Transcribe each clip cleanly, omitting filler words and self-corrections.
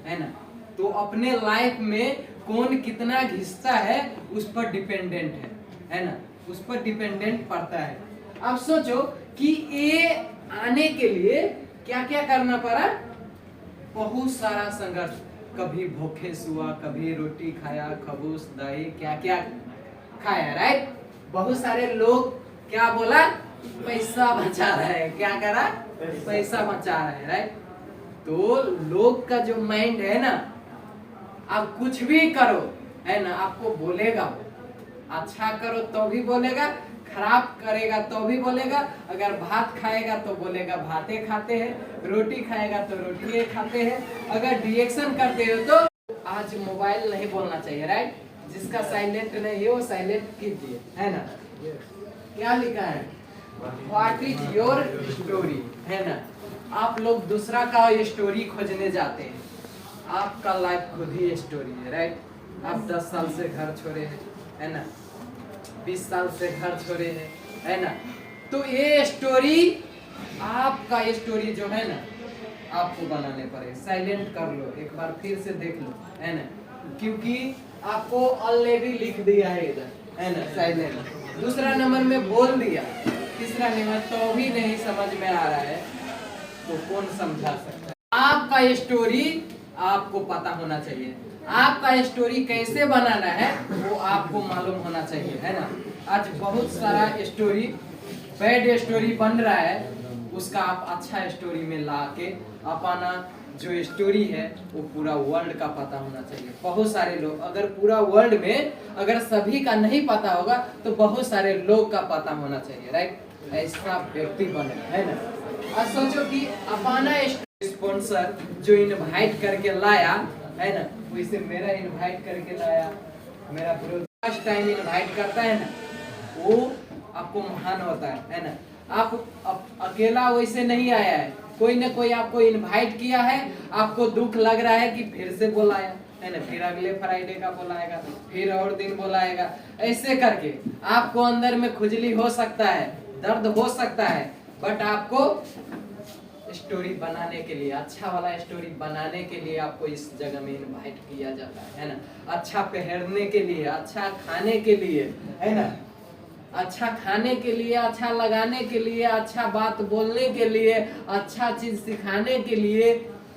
है ना। तो अपने लाइफ में कौन कितना घिसता है उस पर डिपेंडेंट है ना, उस पर डिपेंडेंट पड़ता है। अब सोचो कि ये आने के लिए क्या क्या करना पड़ा, बहुत सारा संघर्ष, कभी भूखे सुआ, कभी रोटी खाया, खबूस दही क्या क्या खाया, राइट। बहुत सारे लोग क्या बोला, पैसा बचा रहा है, क्या करा, पैसा बचा रहा है, राइट। तो लोग का जो माइंड है ना, आप कुछ भी करो है ना, आपको बोलेगा, अच्छा करो तो भी बोलेगा, खराब करेगा तो भी बोलेगा। अगर भात खाएगा तो बोलेगा भाते खाते हैं, रोटी खाएगा तो रोटी खाते हैं। अगर रिएक्शन करते हो तो आज मोबाइल नहीं बोलना चाहिए, राइट। जिसका साइलेंट नहीं है वो साइलेंट कीजिए, है ना। क्या लिखा है, व्हाट इज योर स्टोरी, है ना। आप लोग दूसरा का स्टोरी खोजने जाते हैं, आपका लाइफ खुद ही स्टोरी है, राइट। आप 10 साल से घर छोड़े हैं, है ना, 20 साल से घर छोड़े हैं, है ना। तो ये स्टोरी, आपका स्टोरी जो है ना, आपको बनाने पड़े। साइलेंट कर लो, एक बार फिर से देख लो, है ना, क्योंकि आपको ऑलरेडी लिख दिया है इधर, है ना, साइलेंट। दूसरा नंबर में बोल दिया, तीसरा नंबर तो भी नहीं समझ में आ रहा है, तो कौन समझा सकता है। आपका स्टोरी आपको पता होना चाहिए, आपका स्टोरी कैसे बनाना है वो आपको मालूम होना चाहिए, है ना। आज बहुत सारा स्टोरी, बैड स्टोरी बन रहा है, उसका आप अच्छा स्टोरी में ला के अपना जो स्टोरी है वो पूरा वर्ल्ड का पता होना चाहिए। बहुत सारे लोग, अगर पूरा वर्ल्ड में अगर सभी का नहीं पता होगा तो बहुत सारे लोग का पता होना चाहिए, राइट। ऐसा व्यक्ति बने, है ना। अब सोचो कि अपना स्पॉन्सर जो इनवाइट करके लाया, है ना, वैसे मेरा इनवाइट करके लाया, मेरा फर्स्ट टाइम इनवाइट करता है ना, वो आपको महान होता है ना। आप अकेला वैसे नहीं आया है, कोई ना कोई आपको इनवाइट किया है, आपको दुख लग रहा है कि फिर से बुलाया, है ना, फिर अगले फ्राइडे का बुलाएगा, फिर और दिन बुलाएगा, ऐसे करके आपको अंदर में खुजली हो सकता है, दर्द हो सकता है, बट आपको स्टोरी बनाने के लिए, अच्छा वाला स्टोरी बनाने के लिए आपको इस जगह में इनवाइट किया जाता है ना। अच्छा पहनने के लिए, अच्छा खाने के लिए, है ना, अच्छा खाने के लिए, अच्छा लगाने के लिए, अच्छा बात बोलने के लिए, अच्छा चीज सिखाने के लिए।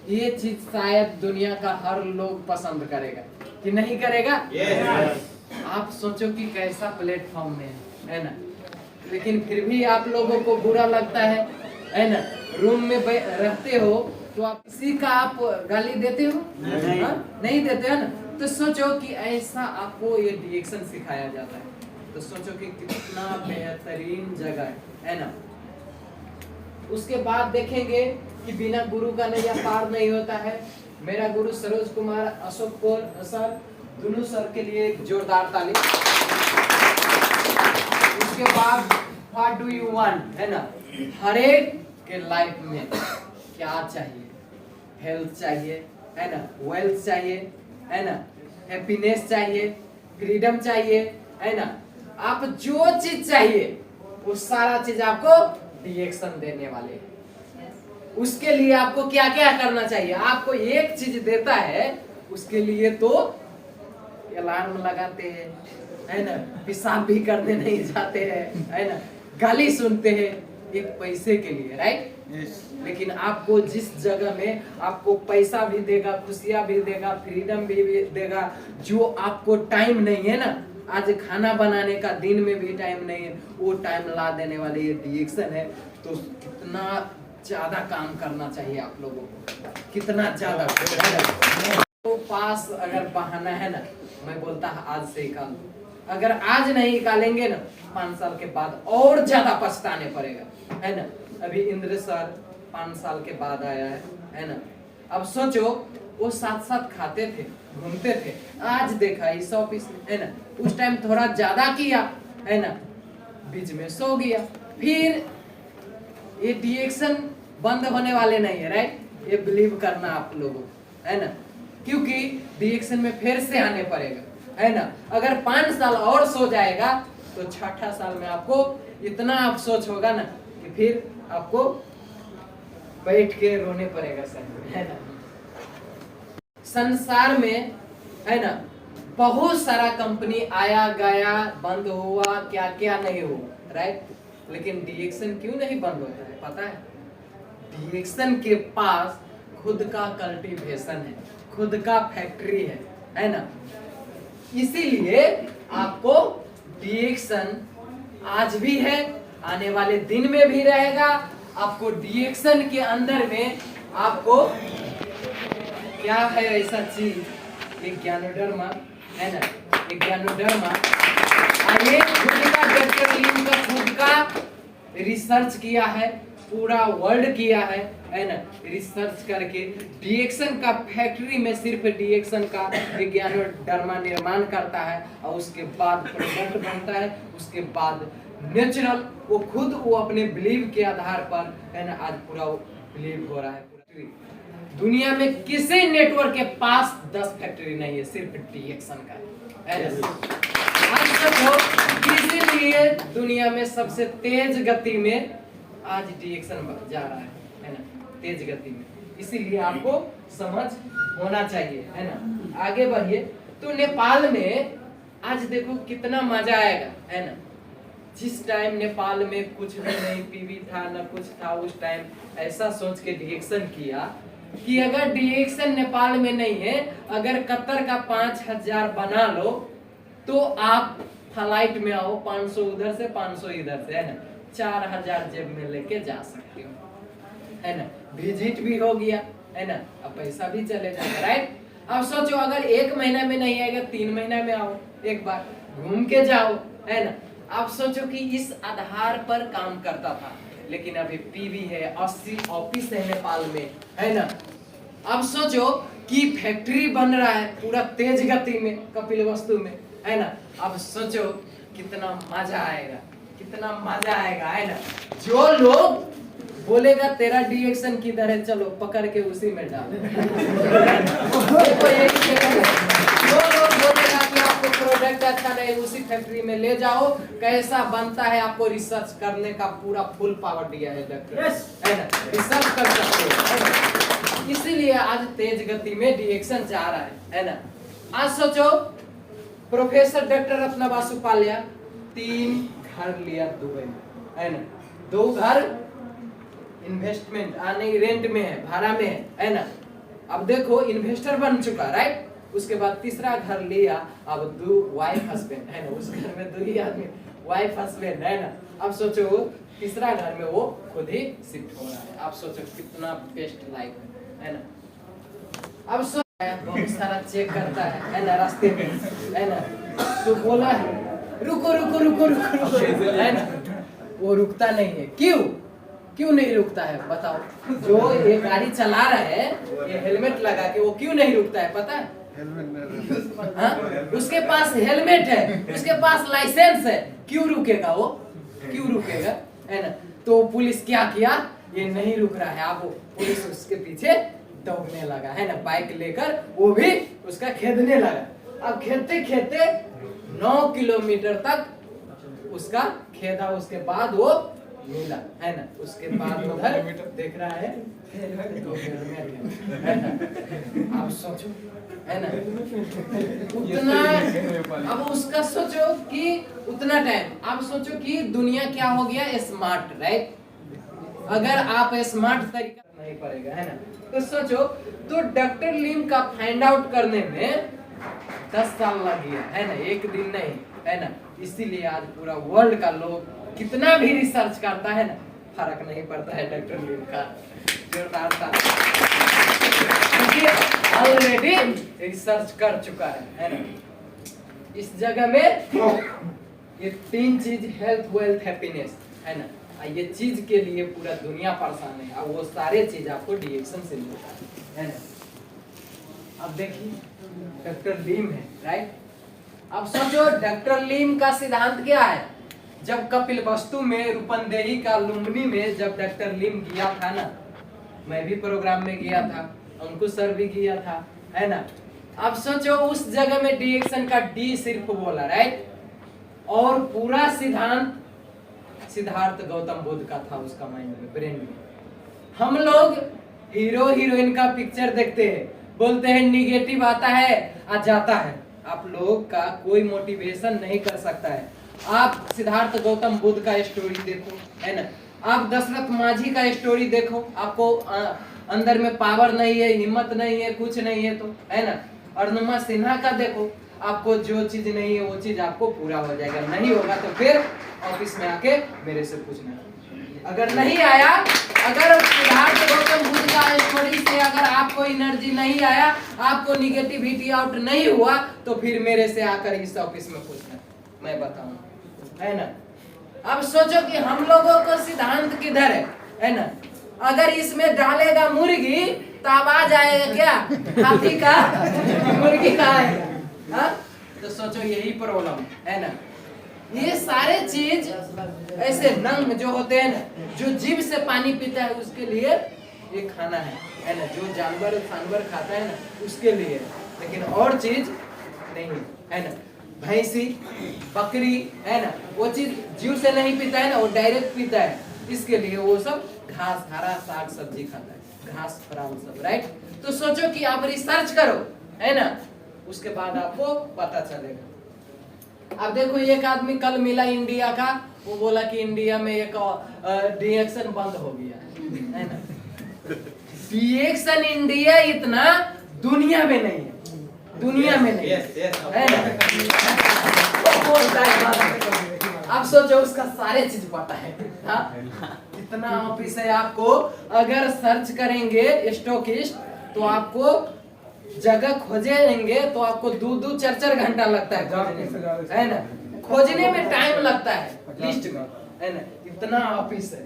ये चीज शायद दुनिया का हर लोग पसंद करेगा कि नहीं करेगा। आप सोचो कि कैसा प्लेटफॉर्म में है ना, लेकिन फिर भी आप लोगों को बुरा लगता है ना। रूम में रहते हो तो आप किसी का आप गाली देते हो, नहीं देते हो ना। तो सोचो कि ऐसा आपको ये रिएक्शन सिखाया जाता है, तो सोचो कि कितना बेहतरीन जगह है ना। उसके बाद देखेंगे कि बिना गुरु का नैया पार नहीं होता है। मेरा गुरु सरोज कुमार अशोक कौर सर, दोनों सर के लिए एक जोरदार ताली। उसके बाद व्हाट डू यू वांट, है ना, हर एक के लाइफ में क्या चाहिए, हेल्थ चाहिए, है ना, वेल्थ चाहिए, है ना, हैप्पीनेस चाहिए, फ्रीडम चाहिए, है ना। आप जो चीज चाहिए वो सारा चीज आपको रिएक्शन देने वाले हैं। उसके लिए आपको क्या क्या करना चाहिए, आपको एक चीज देता है, उसके लिए तो अलार्म लगाते हैं, है ना, पेशाब भी करने नहीं जाते हैं, है ना, गाली सुनते हैं एक पैसे के लिए, राइट। लेकिन आपको जिस जगह में आपको पैसा भी देगा, खुशियां भी देगा, फ्रीडम भी देगा, जो आपको टाइम नहीं है ना, आज खाना बनाने का दिन में भी टाइम नहीं है, वो टाइम ला देने वाले ये रिएक्शन है। तो कितना ज्यादा काम करना चाहिए आप लोगों को, कितना ज्यादा। तो पास अगर बहाना है ना, मैं बोलता आज से निकाल, अगर आज नहीं निकालेंगे ना 5 साल के बाद और ज्यादा पछताने पड़ेगा, है ना। अभी इंद्र सर 5 साल के बाद आया है ना। अब सोचो वो साथ साथ खाते थे, घूमते थे, आज देखा इस ऑफिस में, है ना। उस टाइम थोड़ा ज्यादा किया, है ना, बीच में सो गया, फिर ये रिएक्शन बंद होने वाले नहीं है, राइट। ये बिलीव करना आप लोगों, है ना, क्योंकि रिएक्शन में फिर से आने पड़ेगा, है ना। अगर 5 साल और सो जाएगा तो 6ठा साल में आपको इतना अफसोस होगा ना कि फिर आपको बैठ के रोने पड़ेगा सर, है ना। संसार में, है ना, बहुत सारा कंपनी आया गया, बंद हुआ, क्या क्या नहीं हुआ, राइट। लेकिन डीएक्सन क्यों नहीं बंद होता है पता है? डीएक्सन के पास खुद का कल्टीवेशन है, खुद का फैक्ट्री है ना। इसीलिए आपको डीएक्सन आज भी है, आने वाले दिन में भी रहेगा। आपको डीएक्सन के अंदर में आपको क्या है ऐसा चीज, एक ज्ञानोडर्मा है ना, एक ज्ञानोडर्मा। ये खुद का डॉक्टर लीम का खुद का रिसर्च किया है, पूरा वर्ल्ड किया है ना, रिसर्च करके डीएक्सन का फैक्ट्री में सिर्फ डीएक्सन का ज्ञानोडर्मा निर्माण करता है और उसके बाद प्रोडक्ट बनता है। उसके बाद नेचुरल वो खुद वो अपने बिलीव के आधार पर, है ना, आज पूरा बिलीव हो रहा है। दुनिया में किसी नेटवर्क के पास 10 फैक्ट्री नहीं है, सिर्फ डीएक्सन का है। आज तक इसीलिए दुनिया में सबसे तेज गति में आज डीएक्सन जा रहा है ना, तेज गति में। इसीलिए आपको समझ होना चाहिए, है ना। आगे बढ़िए। तो नेपाल में आज देखो कितना मजा आएगा, है ना। जिस टाइम नेपाल में कुछ भी नहीं, पीवी था ना कुछ था, उस टाइम ऐसा सोच के डीएक्सन किया कि अगर डीएक्सन नेपाल में नहीं है, अगर कतर का 5000 बना लो तो आप फ्लाइट में आओ, 500 उधर से 500 इधर से, है ना, 4000 जेब में लेके जा सकते हो, है ना। विजिट भी हो गया, है ना, अब पैसा भी चले जाएगा, राइट। अब सोचो अगर 1 महीना में नहीं आएगा, 3 महीना में आओ, एक बार घूम के जाओ, है ना। आप सोचो कि इस आधार पर काम करता था, लेकिन अभी पीवी है, 80 ऑफिस है नेपाल में, है ना। अब सोचो कि फैक्ट्री बन रहा है पूरा तेज गति में कपिलवस्तु में, है ना। अब सोचो कितना मजा आएगा, कितना मजा आएगा, है ना। जो लोग बोलेगा तेरा डीएक्सन किधर है, चलो पकड़ के उसी में डाल। जो लोग बोलेगा कि आपको प्रोडक्ट अच्छा नहीं, उसी फैक्ट्री में ले जाओ, कैसा बनता है आपको रिसर्च करने का पूरा फुल पावर दिया है डॉक्टर, है ना, रिसर्च कर सकते हो। इसीलिए आज तेज गति में डीएक्सन जा रहा है ना। आज सोचो प्रोफेसर डॉक्टर रत्ना बासुपालिया 3 घर लिया दुबई में, है ना। 2 घर इन्वेस्टमेंट आने रेंट में है, भाड़ा में है ना। अब देखो इन्वेस्टर बन चुका, राइट। उसके बाद तीसरा घर लिया, अब 2 वाइफ हस्बैंड, है ना। उस घर में 2 ही आदमी वाइफ हस्बैंड, है ना। अब सोचो तीसरा घर में वो खुद ही शिफ्ट हो रहा है। आप सोचो कितना बेस्ट लाइफ है ना। अब बहुत सारा चेक करता है ना, रास्ते में, है ना। तो बोला है रुको रुको रुको रुको रुको, है ना। वो रुकता नहीं है, क्यों नहीं रुकता है बताओ? जो ये गाड़ी चला रहा है, ये हेलमेट लगा के, वो क्यों नहीं रुकता है पता है? हाँ? उसके पास हेलमेट है, उसके पास लाइसेंस है, क्यों रुकेगा वो? क्यों रुकेगा, है ना। तो पुलिस क्या किया, ये नहीं रुक रहा है, अब पुलिस उसके पीछे दौड़ने लगा, है ना, बाइक लेकर, वो भी उसका खेदने लगा। अब खेदते खेदते 9 किलोमीटर तक उसका खेदा, उसके बाद वो मिला, है ना। उसके बाद उधर देख रहा है 2 किलोमीटर, है ना। आप सोचो, है ना, उतना। अब उसका सोचो कि उतना टाइम, आप सोचो कि दुनिया क्या हो गया, स्मार्ट, राइट। अगर आप स्मार्ट तरीका नहीं पड़ेगा, है ना। तो सोचो, तो डॉक्टर लीम का फाइंड आउट करने में 10 साल लग गया, है ना, एक दिन नहीं, है ना। इसीलिए आज पूरा वर्ल्ड का लोग कितना भी रिसर्च करता है ना, फर्क नहीं पड़ता है डॉक्टर लीम का। जोरदार था, क्योंकि ऑलरेडी रिसर्च कर चुका है ना। इस जगह में ये 3 चीज, हेल्थ, वेल्थ, हैप्पीनेस, है ना, ये चीज के लिए पूरा दुनिया परेशान है, और वो सारे चीज आपको डीएक्सन से मिलता है ना। अब देखिए डॉक्टर लीम है, राइट। अब सोचो डॉक्टर लीम का सिद्धांत क्या है। जब कपिलवस्तु में, रूपंदेही का लुम्बिनी में जब डॉक्टर लीम गया था ना, मैं भी प्रोग्राम में गया था, अंकुश सर भी गया था, है ना। अब सोचो उस जगह में डीएक्सन का डी सिर्फ बोला, राइट। और पूरा सिद्धांत सिद्धार्थ गौतम बुद्ध का था उसका माइंड में, ब्रेन में। हम लोग हीरो हीरोइन का पिक्चर देखते हैं, बोलते हैं निगेटिव आता है आ जाता है। आप लोग का कोई मोटिवेशन नहीं कर सकता है। आप सिद्धार्थ गौतम बुद्ध का स्टोरी देखो, है ना, आप दशरथ माझी का स्टोरी देखो, आपको अंदर में पावर नहीं है, हिम्मत नहीं है, कुछ नहीं है, तो है ना। अरुणिमा सिन्हा का देखो, आपको जो चीज नहीं है वो चीज आपको पूरा हो जाएगा, नहीं होगा तो फिर ऑफिस में आके मेरे से पूछना। अगर नहीं आया, अगर सिद्धार्थ गौतम बुद्ध का स्टोरी से अगर आपको एनर्जी नहीं आया, आपको निगेटिविटी आउट नहीं हुआ, तो फिर मेरे से आकर इस ऑफिस में पूछना, मैं बताऊं, है ना। अब सोचो कि हम लोगों को सिद्धांत किधर है ना। अगर इसमें डालेगा मुर्गी तो आवाज आएगा क्या, हाथी का, मुर्गी का है, हाँ? तो सोचो यही प्रॉब्लम है ना। ये सारे चीज ऐसे नंग जो होते हैं ना, जो जीभ से पानी पीता है उसके लिए ये खाना है ना, जो जानवर खाता है ना उसके लिए, लेकिन और चीज नहीं है ना। भैंसी, बकरी, है ना, वो चीज जीव से नहीं पीता है ना, वो डायरेक्ट पीता है, इसके लिए वो सब घास, हरा साग सब्जी खाता है, घास फराम सब, राइट। तो सोचो कि आप रिसर्च करो, है ना, उसके बाद आपको पता चलेगा। अब देखो एक आदमी कल मिला इंडिया का, वो बोला कि इंडिया में एक रिएक्शन बंद हो गया है ना। रिएक्शन इंडिया इतना दुनिया में नहीं है, दुनिया में नहीं है ना। अब सोचो उसका सारे चीज पता है, हाँ? कितना ऑफिस है आपको, अगर सर्च करेंगे स्टॉकिस्ट तो आपको जगह खोजेंगे तो आपको 2-2 4-4 घंटा लगता है ना, खोजने में टाइम लगता है लिस्ट में, है ना, इतना ऑफिस है।